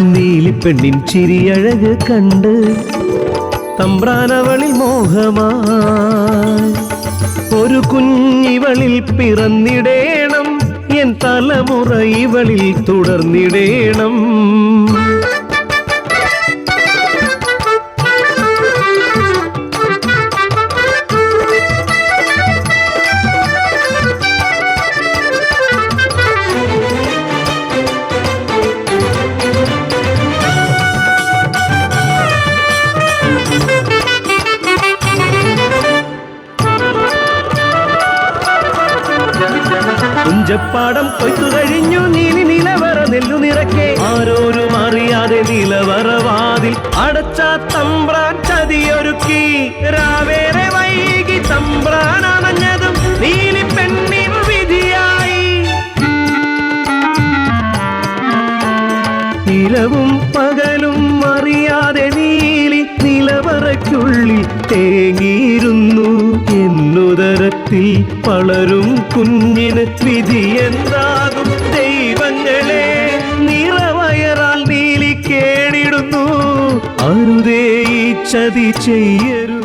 നീലിപ്പെണ്ണിൻ ചിരിയഴക് കണ്ട് തമ്പ്രാനവളിൽ മോഹമായി ഒരു കുഞ്ഞിവളിൽ പിറന്നിടേണം എൻ തലമുറ ഇവളിൽ തുടർന്നിടേണം കുഞ്ചപ്പാടം കൊയ്ത്തു കഴിഞ്ഞു നീലി നിലവറ നെല്ലു നിറക്കെ ആരോരും അറിയാതെ നിലവറവാതിൽ അടച്ച തമ്പ്രാൻ ചതിയൊരുക്കി രാവേറെ വൈകി തമ്പ്രാൻ അണഞ്ഞതും നീലി പെണ്ണിൻ വിധിയായി ഇരവും പകലും അറിയാതെ നീലി നിലവറയ്ക്കുള്ളിൽ തേങ്ങിയിരുന്നു എന്നുദരത്തിൽ വളരും കുഞ്ഞിന് വിധി എന്താകും ദൈവങ്ങളെ നിറവയറാൽ നീലി കേണിടുന്നു അരുതേ ഈ ചതി ചെയ്യരു